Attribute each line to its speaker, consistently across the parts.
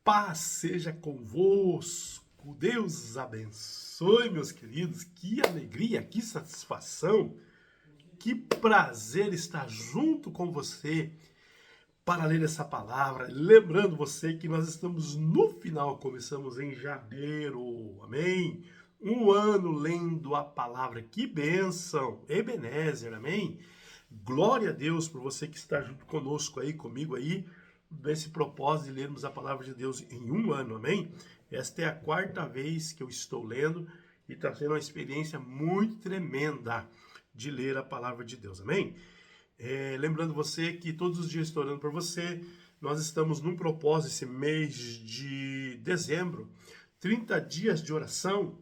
Speaker 1: Paz seja convosco, Deus abençoe, meus queridos. Que alegria, que satisfação, que prazer estar junto com você para ler essa palavra. Lembrando você que nós estamos no final, começamos em janeiro, amém? Um ano lendo a palavra, que bênção, Ebenezer, amém? Glória a Deus por você que está junto conosco aí, comigo aí, nesse propósito de lermos a palavra de Deus em um ano, amém? Esta é a quarta vez que eu estou lendo e está sendo uma experiência muito tremenda de ler a palavra de Deus, amém? Lembrando você que todos os dias estou orando por você, nós estamos num propósito esse mês de dezembro, 30 dias de oração,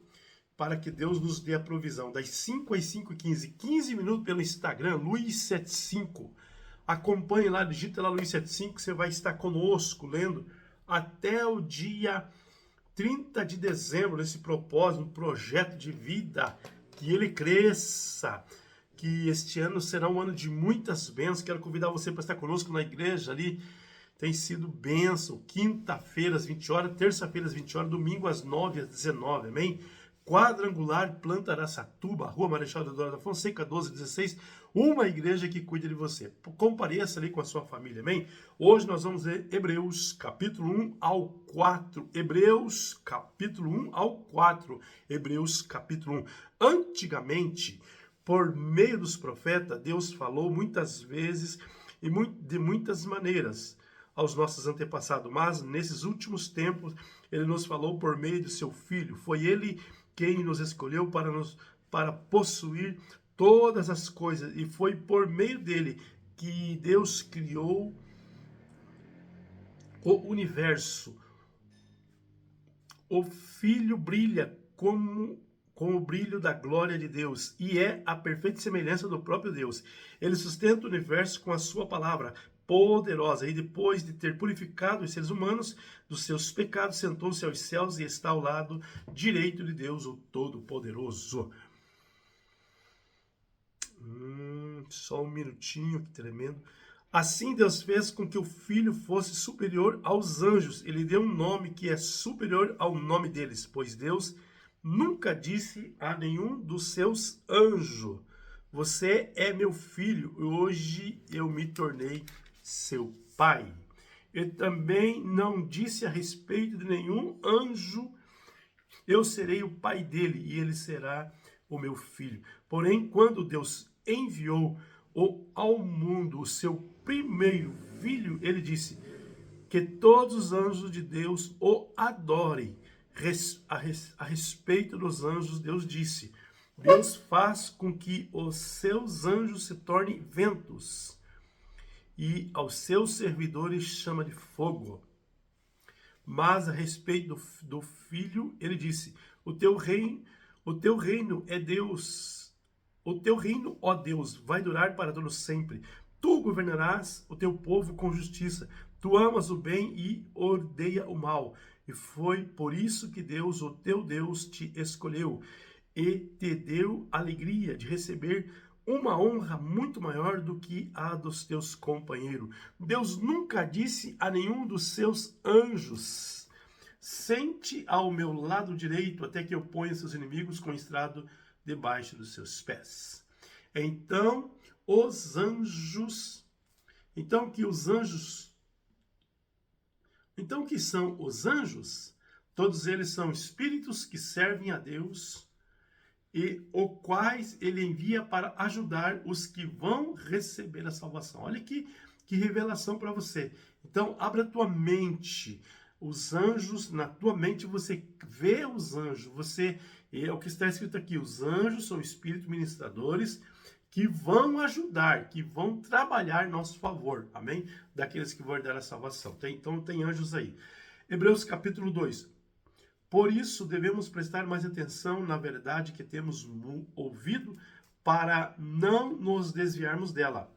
Speaker 1: para que Deus nos dê a provisão. Das 5 às 5h15, 15 minutos pelo Instagram, Luiz75. Acompanhe lá, digita lá Luiz75, você vai estar conosco lendo até o dia 30 de dezembro, nesse propósito, um projeto de vida, que ele cresça, que este ano será um ano de muitas bênçãos. Quero convidar você para estar conosco na igreja ali, tem sido bênção, quinta-feira às 20 horas, terça-feira às 20 horas, domingo às 9 às 19, amém? Quadrangular, Planta Araçatuba, Rua Marechal Deodoro da Fonseca, 1216, uma igreja que cuida de você. Compareça ali com a sua família, amém? Hoje nós vamos ler Hebreus, capítulo 1 ao 4. Hebreus, capítulo 1 ao 4. Hebreus, capítulo 1. Antigamente, por meio dos profetas, Deus falou muitas vezes e de muitas maneiras aos nossos antepassados, mas nesses últimos tempos, ele nos falou por meio do seu Filho. Foi ele quem nos escolheu para possuir todas as coisas, e foi por meio dele que Deus criou o universo. O Filho brilha com o brilho da glória de Deus, e é a perfeita semelhança do próprio Deus. Ele sustenta o universo com a sua palavra poderosa, e depois de ter purificado os seres humanos dos seus pecados, sentou-se aos céus e está ao lado direito de Deus, o Todo-Poderoso. Só um minutinho, que tremendo. Assim Deus fez com que o Filho fosse superior aos anjos. Ele deu um nome que é superior ao nome deles, pois Deus nunca disse a nenhum dos seus anjos: você é meu filho, e hoje eu me tornei seu pai. Ele também não disse a respeito de nenhum anjo: eu serei o pai dele e ele será o meu filho. Porém, quando Deus enviou ao mundo o seu primeiro filho, ele disse que todos os anjos de Deus o adorem. A respeito dos anjos, Deus disse: Deus faz com que os seus anjos se tornem ventos, e aos seus servidores chama de fogo. Mas a respeito do filho, ele disse: o teu reino é Deus. O teu reino, ó Deus, vai durar para todo sempre. Tu governarás o teu povo com justiça. Tu amas o bem e odeia o mal. E foi por isso que Deus, o teu Deus, te escolheu e te deu alegria de receber uma honra muito maior do que a dos teus companheiros. Deus nunca disse a nenhum dos seus anjos: sente ao meu lado direito até que eu ponha seus inimigos com estrado debaixo dos seus pés. Então que os são os anjos? Todos eles são espíritos que servem a Deus, e o quais ele envia para ajudar os que vão receber a salvação. Olha que revelação para você. Então, abra a tua mente. Os anjos, na tua mente você vê os anjos. É o que está escrito aqui: os anjos são espíritos ministradores que vão ajudar, que vão trabalhar em nosso favor. Amém? Daqueles que vão dar a salvação. Então tem anjos aí. Hebreus capítulo 2. Por isso, devemos prestar mais atenção na verdade que temos ouvido, para não nos desviarmos dela.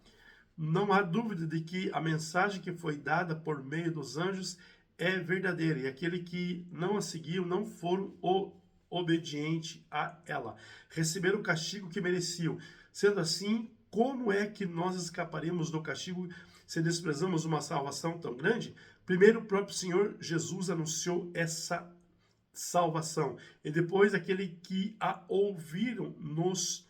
Speaker 1: Não há dúvida de que a mensagem que foi dada por meio dos anjos é verdadeira, e aquele que não a seguiu não foram obedientes a ela. Receberam o castigo que mereciam. Sendo assim, como é que nós escaparemos do castigo se desprezamos uma salvação tão grande? Primeiro, o próprio Senhor Jesus anunciou essa salvação. E depois, aquele que a ouviram nos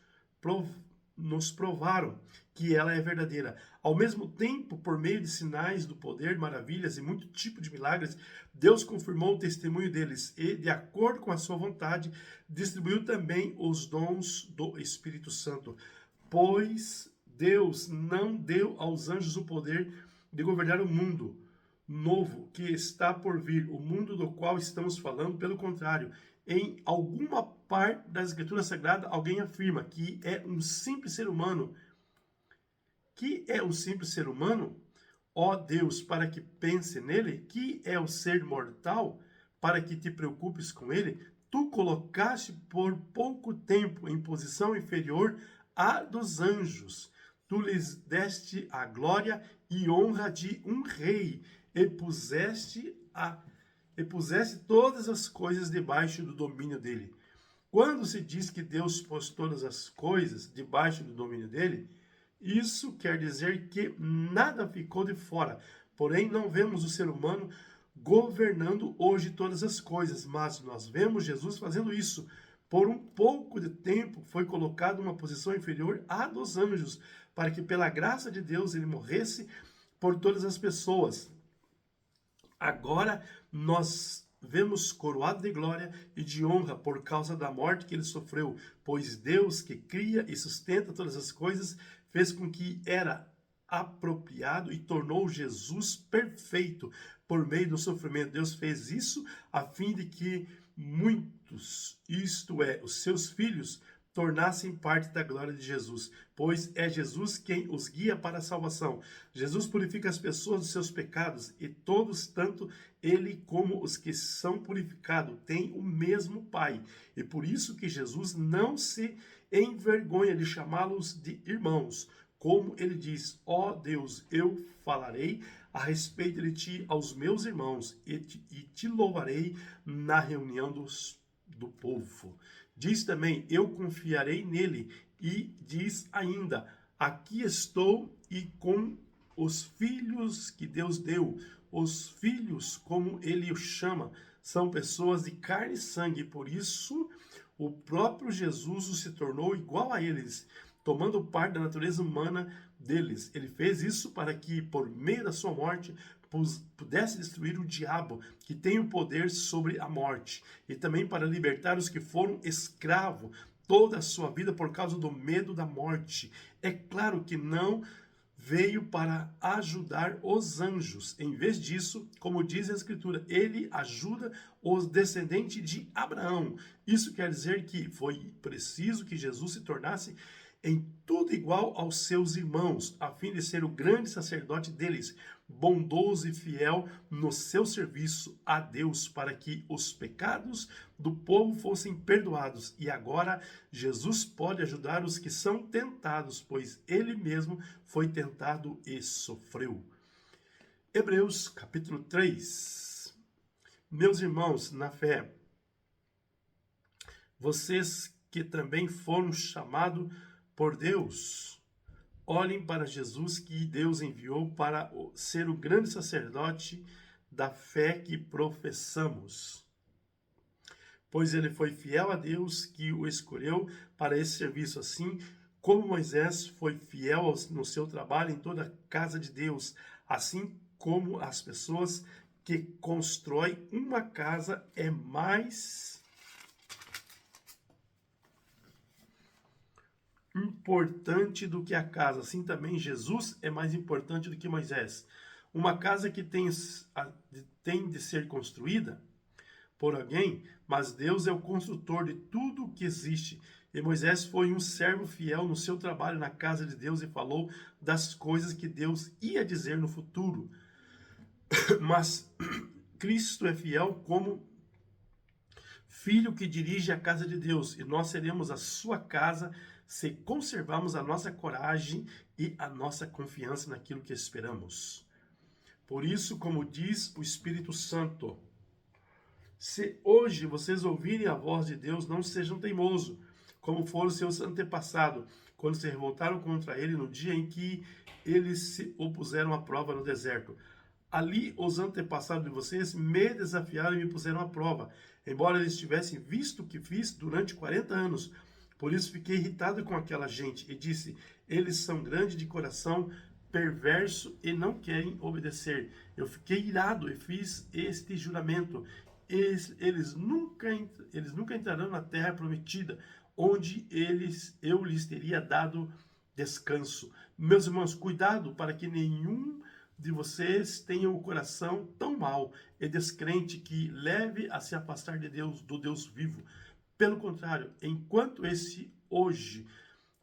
Speaker 1: provaram que ela é verdadeira. Ao mesmo tempo, por meio de sinais do poder, maravilhas e muito tipo de milagres, Deus confirmou o testemunho deles e, de acordo com a sua vontade, distribuiu também os dons do Espírito Santo. Pois Deus não deu aos anjos o poder de governar o mundo novo que está por vir, o mundo do qual estamos falando. Pelo contrário, em alguma parte da Escritura Sagrada, alguém afirma que é um simples ser humano. Que é um simples ser humano, ó Deus, para que pense nele? Que é o ser mortal, para que te preocupes com ele? Tu colocaste por pouco tempo em posição inferior à dos anjos. Tu lhes deste a glória e honra de um rei, e puseste todas as coisas debaixo do domínio dele. Quando se diz que Deus pôs todas as coisas debaixo do domínio dele, isso quer dizer que nada ficou de fora. Porém, não vemos o ser humano governando hoje todas as coisas, mas nós vemos Jesus fazendo isso. Por um pouco de tempo foi colocado numa posição inferior à dos anjos, para que pela graça de Deus ele morresse por todas as pessoas. Agora nós vemos coroado de glória e de honra por causa da morte que ele sofreu, pois Deus, que cria e sustenta todas as coisas, fez com que era apropriado e tornou Jesus perfeito por meio do sofrimento. Deus fez isso a fim de que muitos, isto é, os seus filhos, tornassem parte da glória de Jesus, pois é Jesus quem os guia para a salvação. Jesus purifica as pessoas dos seus pecados e todos, tanto ele como os que são purificados, têm o mesmo Pai. E por isso que Jesus não se envergonha de chamá-los de irmãos. Como ele diz, ó Deus, eu falarei a respeito de ti aos meus irmãos e te louvarei na reunião do povo. Diz também, eu confiarei nele, e diz ainda, aqui estou e com os filhos que Deus deu. Os filhos, como ele os chama, são pessoas de carne e sangue, por isso o próprio Jesus se tornou igual a eles, tomando parte da natureza humana deles. Ele fez isso para que, por meio da sua morte, pudesse destruir o diabo, que tem o poder sobre a morte, e também para libertar os que foram escravos toda a sua vida por causa do medo da morte. É claro que não veio para ajudar os anjos. Em vez disso, como diz a Escritura, ele ajuda os descendentes de Abraão. Isso quer dizer que foi preciso que Jesus se tornasse em tudo igual aos seus irmãos, a fim de ser o grande sacerdote deles, bondoso e fiel no seu serviço a Deus, para que os pecados do povo fossem perdoados. E agora Jesus pode ajudar os que são tentados, pois ele mesmo foi tentado e sofreu. Hebreus capítulo 3. Meus irmãos na fé, vocês que também foram chamados por Deus, olhem para Jesus, que Deus enviou para ser o grande sacerdote da fé que professamos. Pois ele foi fiel a Deus que o escolheu para esse serviço, assim como Moisés foi fiel no seu trabalho em toda a casa de Deus, assim como as pessoas que constroem uma casa é mais importante do que a casa, assim também Jesus é mais importante do que Moisés. Uma casa que tem de ser construída por alguém, mas Deus é o construtor de tudo o que existe. E Moisés foi um servo fiel no seu trabalho na casa de Deus e falou das coisas que Deus ia dizer no futuro. Mas Cristo é fiel como filho que dirige a casa de Deus, e nós seremos a sua casa se conservarmos a nossa coragem e a nossa confiança naquilo que esperamos. Por isso, como diz o Espírito Santo, se hoje vocês ouvirem a voz de Deus, não sejam teimosos, como foram seus antepassados, quando se revoltaram contra ele no dia em que eles se opuseram à prova no deserto. Ali os antepassados de vocês me desafiaram e me puseram à prova, embora eles tivessem visto o que fiz durante 40 anos. Por isso fiquei irritado com aquela gente e disse: eles são grandes de coração, perverso e não querem obedecer. Eu fiquei irado e fiz este juramento. Eles nunca entrarão na terra prometida, onde eu lhes teria dado descanso. Meus irmãos, cuidado para que nenhum de vocês tenha o coração tão mau e descrente que leve a se afastar de Deus, do Deus vivo. Pelo contrário, enquanto esse hoje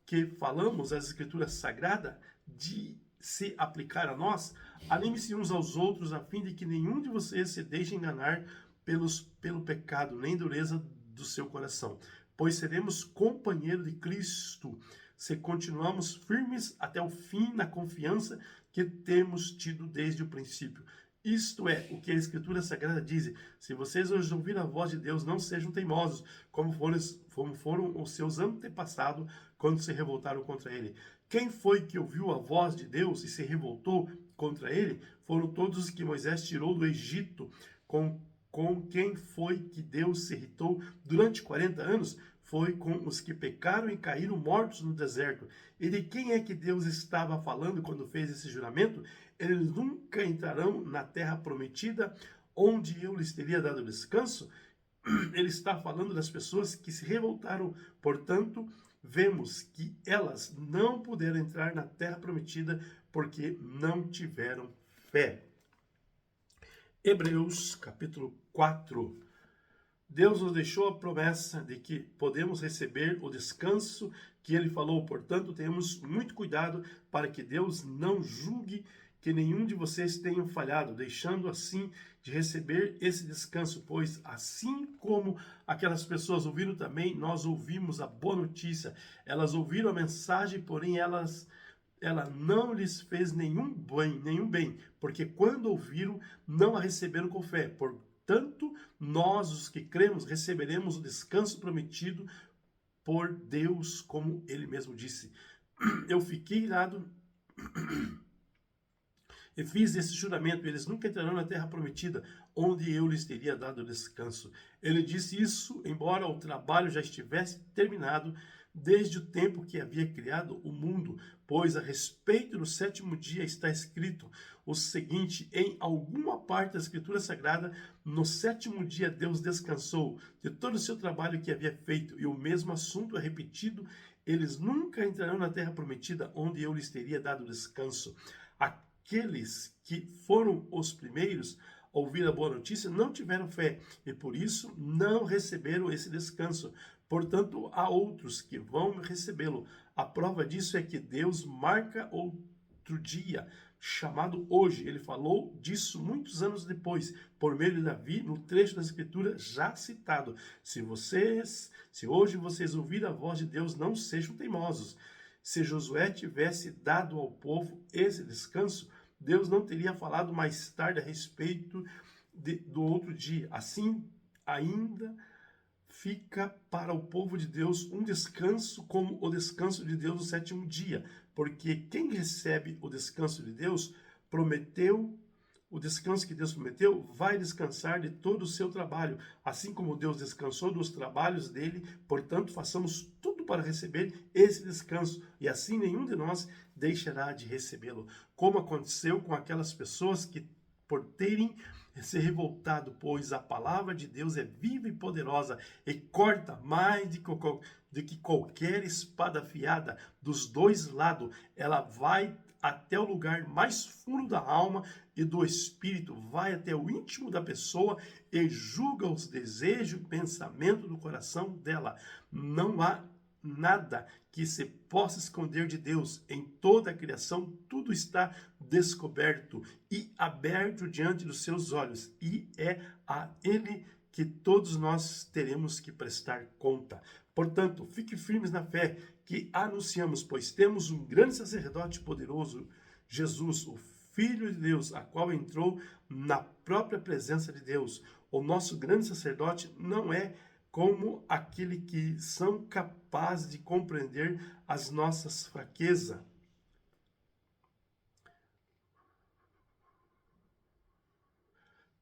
Speaker 1: que falamos as escrituras sagradas de se aplicar a nós, anime-se uns aos outros a fim de que nenhum de vocês se deixe enganar pelo pecado, nem dureza do seu coração, pois seremos companheiros de Cristo se continuamos firmes até o fim na confiança que temos tido desde o princípio. Isto é o que a Escritura Sagrada diz: se vocês hoje ouvirem a voz de Deus, não sejam teimosos, como foram os seus antepassados quando se revoltaram contra ele. Quem foi que ouviu a voz de Deus e se revoltou contra ele? Foram todos os que Moisés tirou do Egito. Com quem foi que Deus se irritou durante 40 anos? Foi com os que pecaram e caíram mortos no deserto. E de quem é que Deus estava falando quando fez esse juramento? Eles nunca entrarão na terra prometida, onde eu lhes teria dado descanso. Ele está falando das pessoas que se revoltaram. Portanto, vemos que elas não puderam entrar na terra prometida porque não tiveram fé. Hebreus capítulo 4. Deus nos deixou a promessa de que podemos receber o descanso que ele falou. Portanto, tenhamos muito cuidado para que Deus não julgue que nenhum de vocês tenha falhado, deixando assim de receber esse descanso, pois assim como aquelas pessoas ouviram também, nós ouvimos a boa notícia. Elas ouviram a mensagem, porém ela não lhes fez nenhum bem, porque quando ouviram, não a receberam com fé. Portanto, nós, os que cremos, receberemos o descanso prometido por Deus, como ele mesmo disse. Eu fiquei irado e fiz esse juramento: eles nunca entrarão na terra prometida, onde eu lhes teria dado descanso. Ele disse isso, embora o trabalho já estivesse terminado, desde o tempo que havia criado o mundo, pois a respeito do sétimo dia está escrito o seguinte: em alguma parte da Escritura Sagrada, no sétimo dia Deus descansou de todo o seu trabalho que havia feito, e o mesmo assunto é repetido: eles nunca entrarão na terra prometida, onde eu lhes teria dado descanso. Aqueles que foram os primeiros a ouvir a boa notícia não tiveram fé e por isso não receberam esse descanso. Portanto, há outros que vão recebê-lo. A prova disso é que Deus marca outro dia, chamado hoje. Ele falou disso muitos anos depois, por meio de Davi, no trecho da Escritura já citado. Se hoje vocês ouvirem a voz de Deus, não sejam teimosos. Se Josué tivesse dado ao povo esse descanso, Deus não teria falado mais tarde a respeito do outro dia. Assim, ainda fica para o povo de Deus um descanso como o descanso de Deus no sétimo dia, porque quem recebe o descanso de Deus, o descanso que Deus prometeu, vai descansar de todo o seu trabalho, assim como Deus descansou dos trabalhos dele. Portanto, façamos tudo para receber esse descanso, e assim nenhum de nós deixará de recebê-lo, como aconteceu com aquelas pessoas que, por terem se revoltado, pois a palavra de Deus é viva e poderosa e corta mais do que qualquer espada afiada dos dois lados. Ela vai até o lugar mais fundo da alma e do espírito, vai até o íntimo da pessoa e julga os desejos e pensamento do coração dela. Não há nada que se possa esconder de Deus. Em toda a criação, tudo está descoberto e aberto diante dos seus olhos, e é a Ele que todos nós teremos que prestar conta. Portanto, fique firmes na fé que anunciamos, pois temos um grande sacerdote poderoso, Jesus, o Filho de Deus, a qual entrou na própria presença de Deus. O nosso grande sacerdote não é como aquele que são capazes de compreender as nossas fraquezas.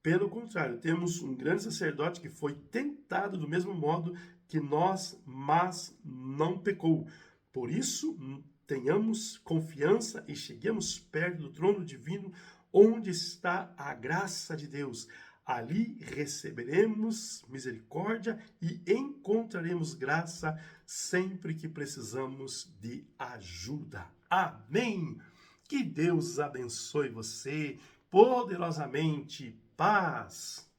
Speaker 1: Pelo contrário, temos um grande sacerdote que foi tentado do mesmo modo que nós, mas não pecou. Por isso, tenhamos confiança e cheguemos perto do trono divino, onde está a graça de Deus. Ali receberemos misericórdia e encontraremos graça sempre que precisamos de ajuda. Amém! Que Deus abençoe você poderosamente. Paz!